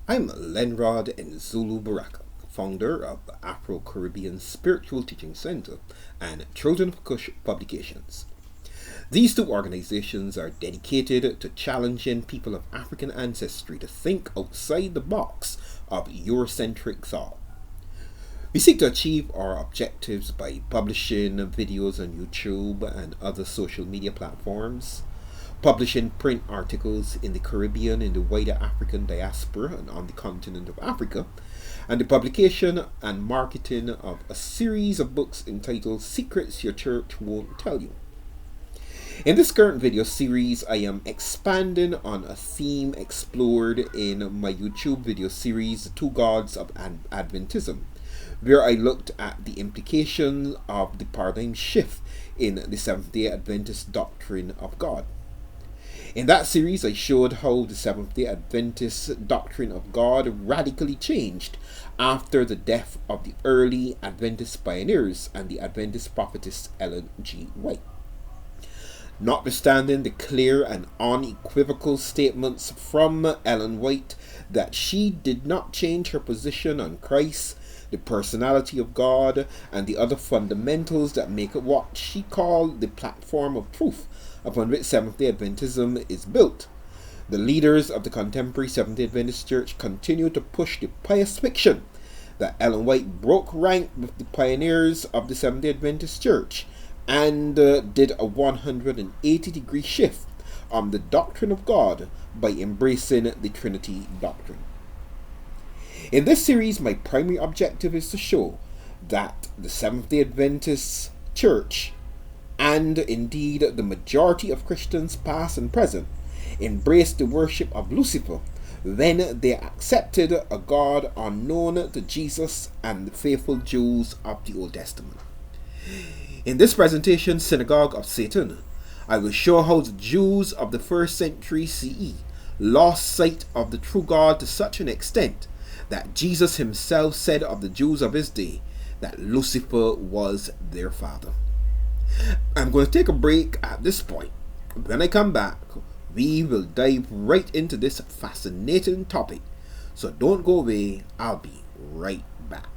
I'm Lenrod Nzulu Baraka, founder of the Afro-Caribbean Spiritual Teaching Center and Children of Kush Publications. These two organizations are dedicated to challenging people of African ancestry to think outside the box of Eurocentric thought. We seek to achieve our objectives by publishing videos on YouTube and other social media platforms, publishing print articles in the Caribbean, in the wider African diaspora, and on the continent of Africa, and the publication and marketing of a series of books entitled Secrets Your Church Won't Tell You. In this current video series, I am expanding on a theme explored in my YouTube video series, The Two Gods of Adventism, where I looked at the implications of the paradigm shift in the Seventh-day Adventist doctrine of God. In that series, I showed how the Seventh-day Adventist doctrine of God radically changed after the death of the early Adventist pioneers and the Adventist prophetess Ellen G. White. Notwithstanding the clear and unequivocal statements from Ellen White that she did not change her position on Christ, the personality of God, and the other fundamentals that make it what she called the platform of truth upon which Seventh-day Adventism is built, the leaders of the contemporary Seventh-day Adventist Church continue to push the pious fiction that Ellen White broke rank with the pioneers of the Seventh-day Adventist Church and did a 180-degree shift on the doctrine of God by embracing the Trinity doctrine. In this series, my primary objective is to show that the Seventh-day Adventist Church, and indeed the majority of Christians past and present, embraced the worship of Lucifer when they accepted a God unknown to Jesus and the faithful Jews of the Old Testament. In this presentation, Synagogue of Satan, I will show how the Jews of the 1st century CE lost sight of the true God to such an extent that Jesus himself said of the Jews of his day that Lucifer was their father. I'm going to take a break at this point. When I come back, we will dive right into this fascinating topic. So don't go away, I'll be right back.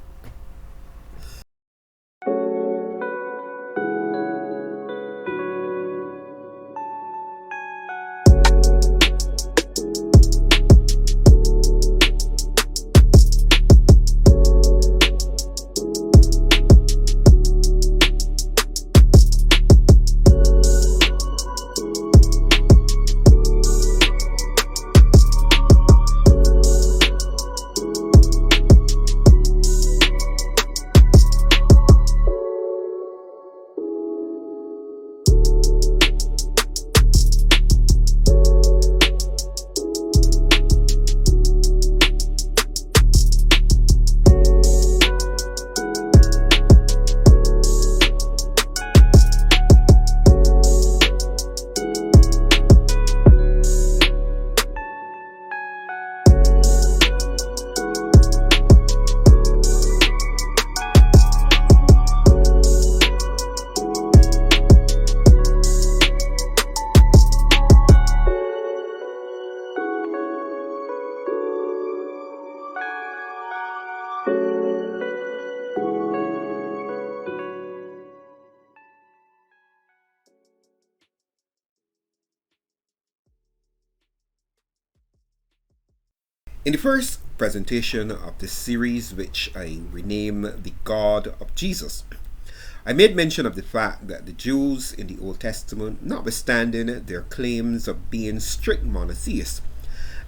In the first presentation of this series, which I rename The God of Jesus, I made mention of the fact that the Jews in the Old Testament, notwithstanding their claims of being strict monotheists,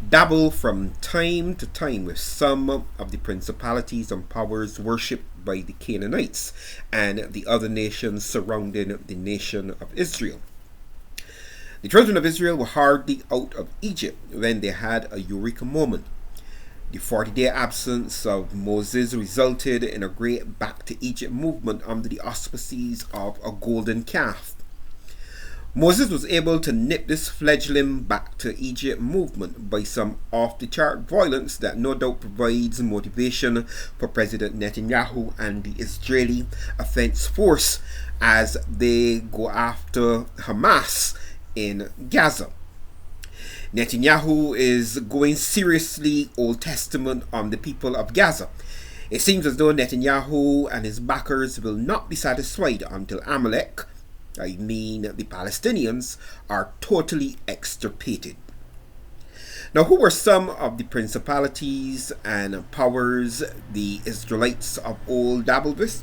dabble from time to time with some of the principalities and powers worshipped by the Canaanites and the other nations surrounding the nation of Israel. The children of Israel were hardly out of Egypt when they had a eureka moment. The 40-day absence of Moses resulted in a great back to Egypt movement under the auspices of a golden calf. Moses was able to nip this fledgling back to Egypt movement by some off-the-chart violence that no doubt provides motivation for President Netanyahu and the Israeli Defense Force as they go after Hamas in Gaza. Netanyahu is going seriously Old Testament on the people of Gaza. It seems as though Netanyahu and his backers will not be satisfied until Amalek, I mean the Palestinians, are totally extirpated. Now, who were some of the principalities and powers the Israelites of old dabbled with?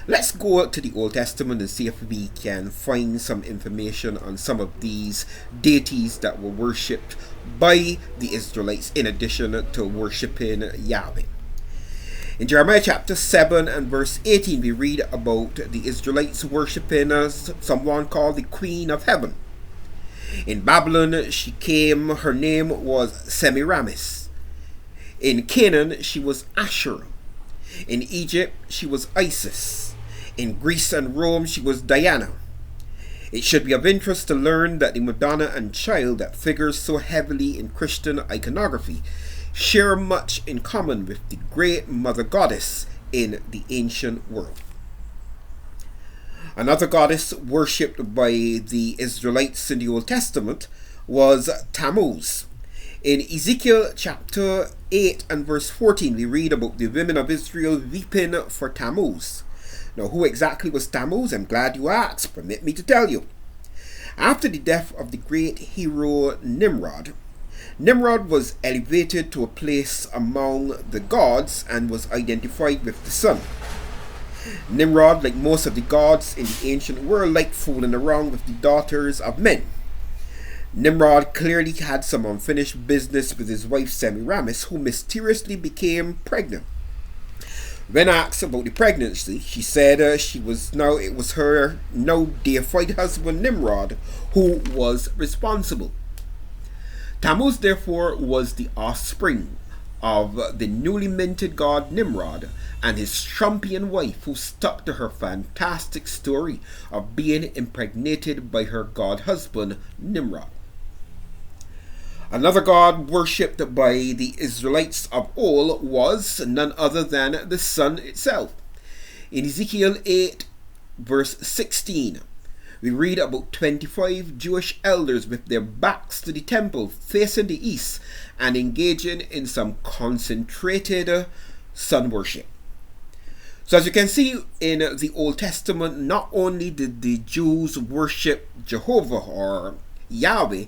Let's go to the Old Testament and see if we can find some information on some of these deities that were worshipped by the Israelites in addition to worshipping Yahweh. In Jeremiah chapter 7 and verse 18, we read about the Israelites worshipping someone called the Queen of Heaven. In Babylon, she came, her name was Semiramis. In Canaan, she was Asherah. In Egypt, she was Isis. In Greece and Rome, she was Diana. It should be of interest to learn that the Madonna and Child that figures so heavily in Christian iconography share much in common with the great mother goddess in the ancient world. Another goddess worshipped by the Israelites in the Old Testament was Tammuz. In Ezekiel chapter 8 and verse 14, we read about the women of Israel weeping for Tammuz. Now, who exactly was Tammuz? I'm glad you asked. Permit me to tell you. After the death of the great hero Nimrod, Nimrod was elevated to a place among the gods and was identified with the sun. Nimrod, like most of the gods in the ancient world, liked fooling around with the daughters of men. Nimrod clearly had some unfinished business with his wife Semiramis, who mysteriously became pregnant. When asked about the pregnancy, she said it was her now deified husband Nimrod who was responsible. Tammuz therefore was the offspring of the newly minted god Nimrod and his Trumpian wife, who stuck to her fantastic story of being impregnated by her god husband Nimrod. Another god worshipped by the Israelites of old was none other than the sun itself. In Ezekiel 8 verse 16, we read about 25 Jewish elders with their backs to the temple facing the east and engaging in some concentrated sun worship. So as you can see in the Old Testament, not only did the Jews worship Jehovah or Yahweh,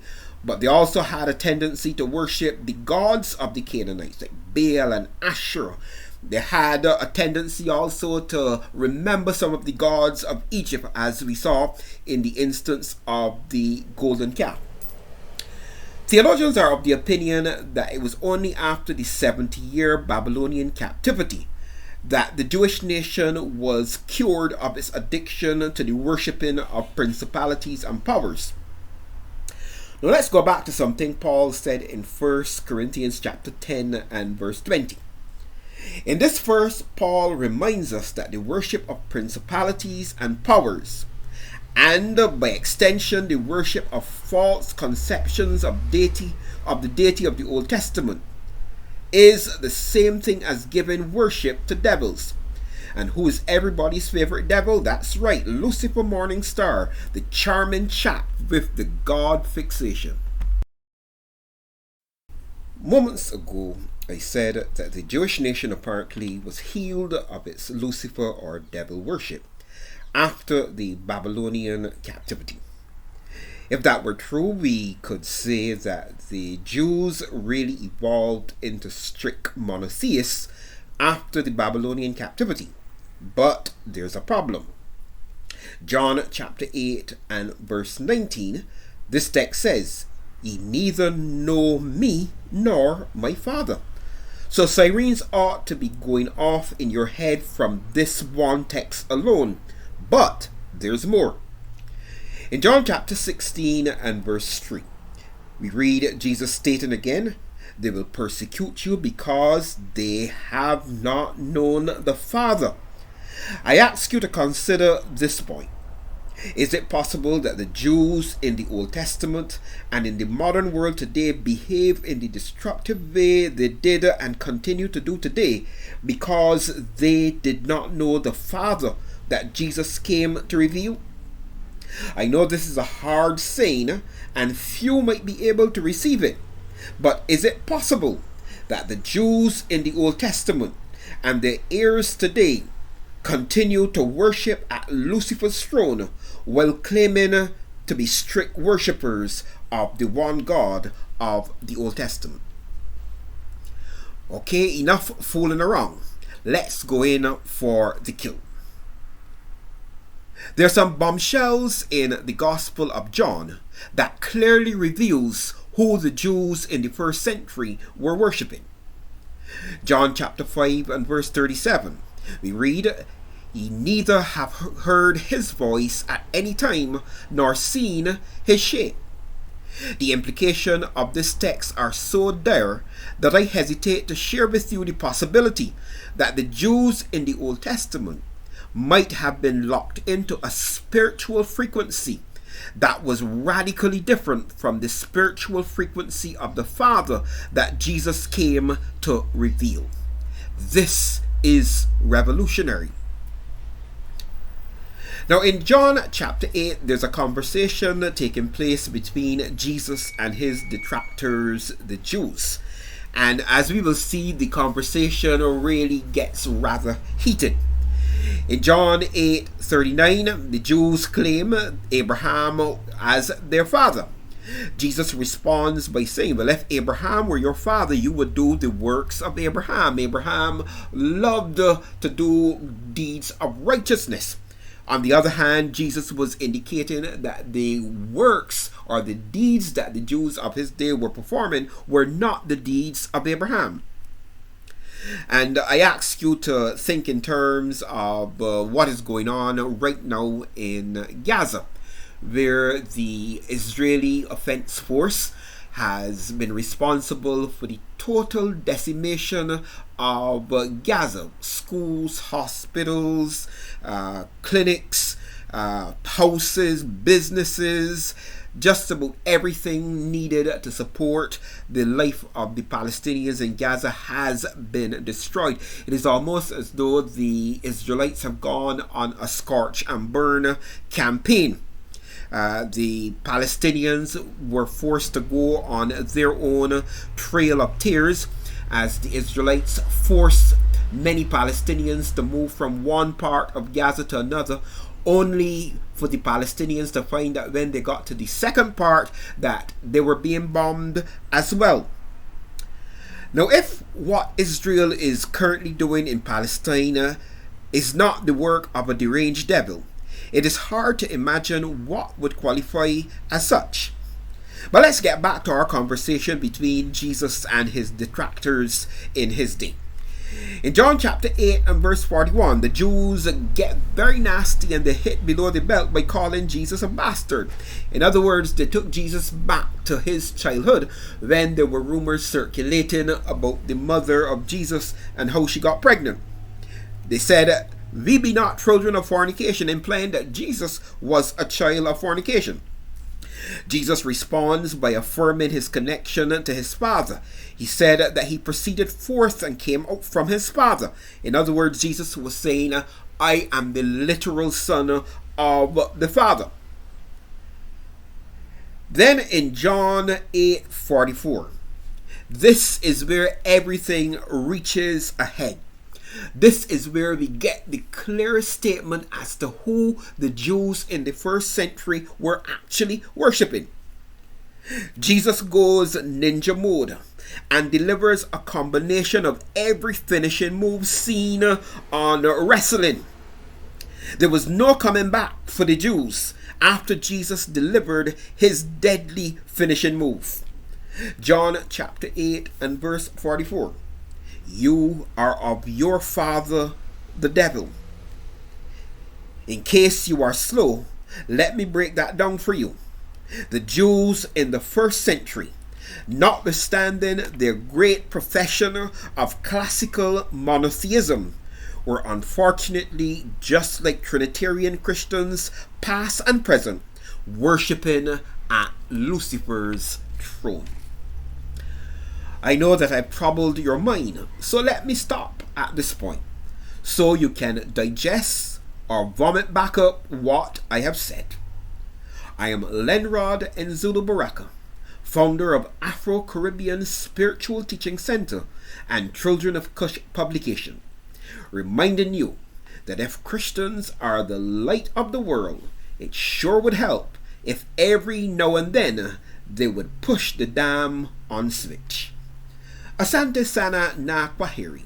but they also had a tendency to worship the gods of the Canaanites, like Baal and Asherah. They had a tendency also to remember some of the gods of Egypt, as we saw in the instance of the golden calf. Theologians are of the opinion that it was only after the 70-year Babylonian captivity that the Jewish nation was cured of its addiction to the worshipping of principalities and powers. Now let's go back to something Paul said in 1 Corinthians chapter 10 and verse 20. In this verse, Paul reminds us that the worship of principalities and powers, and by extension the worship of false conceptions of the deity of the Old Testament, is the same thing as giving worship to devils. And who is everybody's favorite devil? That's right, Lucifer Morningstar, the charming chap with the God fixation. Moments ago, I said that the Jewish nation apparently was healed of its Lucifer or devil worship after the Babylonian captivity. If that were true, we could say that the Jews really evolved into strict monotheists after the Babylonian captivity. But there's a problem. John chapter 8 and verse 19, this text says, "Ye neither know me nor my Father." So sirens ought to be going off in your head from this one text alone. But there's more. In John chapter 16 and verse 3, we read Jesus stating again, "They will persecute you because they have not known the Father." I ask you to consider this point. Is it possible that the Jews in the Old Testament and in the modern world today behave in the destructive way they did and continue to do today because they did not know the Father that Jesus came to reveal? I know this is a hard saying, and few might be able to receive it. But is it possible that the Jews in the Old Testament and their heirs today continue to worship at Lucifer's throne while claiming to be strict worshippers of the one God of the Old Testament? Okay, enough fooling around. Let's go in for the kill. There are some bombshells in the Gospel of John that clearly reveals who the Jews in the first century were worshipping. John chapter 5 and verse 37, we read, "Ye neither have heard his voice at any time, nor seen his shape." The implication of this text are so dire that I hesitate to share with you the possibility that the Jews in the Old Testament might have been locked into a spiritual frequency that was radically different from the spiritual frequency of the Father that Jesus came to reveal. This is revolutionary. Now in John chapter 8, there's a conversation taking place between Jesus and his detractors, the Jews. And as we will see, the conversation really gets rather heated. In John 8:39, the Jews claim Abraham as their father. Jesus responds by saying, well, if Abraham were your father, you would do the works of Abraham. Abraham loved to do deeds of righteousness. On the other hand, Jesus was indicating that the works or the deeds that the Jews of his day were performing were not the deeds of Abraham. And I ask you to think in terms of what is going on right now in Gaza, where the Israeli Offense Force has been responsible for the total decimation of Gaza. Schools, hospitals, clinics, houses, businesses, just about everything needed to support the life of the Palestinians in Gaza has been destroyed. It is almost as though the Israelites have gone on a scorch and burn campaign. The Palestinians were forced to go on their own trail of tears as the Israelites forced many Palestinians to move from one part of Gaza to another, only for the Palestinians to find that when they got to the second part that they were being bombed as well. Now, if what Israel is currently doing in Palestine is not the work of a deranged devil, it is hard to imagine what would qualify as such. But let's get back to our conversation between Jesus and his detractors in his day. In John chapter 8 and verse 41, the Jews get very nasty and they hit below the belt by calling Jesus a bastard. In other words, they took Jesus back to his childhood when there were rumors circulating about the mother of Jesus and how she got pregnant. They said, "We be not children of fornication," implying that Jesus was a child of fornication. Jesus responds by affirming his connection to his Father. He said that he proceeded forth and came out from his Father. In other words, Jesus was saying, I am the literal son of the Father. Then in John 8:44, this is where everything reaches a head. This is where we get the clearest statement as to who the Jews in the first century were actually worshipping. Jesus goes ninja mode and delivers a combination of every finishing move seen on wrestling. There was no coming back for the Jews after Jesus delivered his deadly finishing move. John chapter 8 and verse 44. You are of your father, the devil. In case you are slow, let me break that down for you. The Jews in the first century, notwithstanding their great profession of classical monotheism, were unfortunately, just like Trinitarian Christians, past and present, worshipping at Lucifer's throne. I know that I've troubled your mind, so let me stop at this point, so you can digest or vomit back up what I have said. I am Lenrod Nzulu Baraka, founder of Afro-Caribbean Spiritual Teaching Center and Children of Kush publication, reminding you that if Christians are the light of the world, it sure would help if every now and then they would push the damn on switch. Asante sana na kwaheri,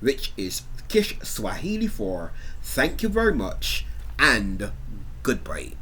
which is Kish Swahili for thank you very much and goodbye.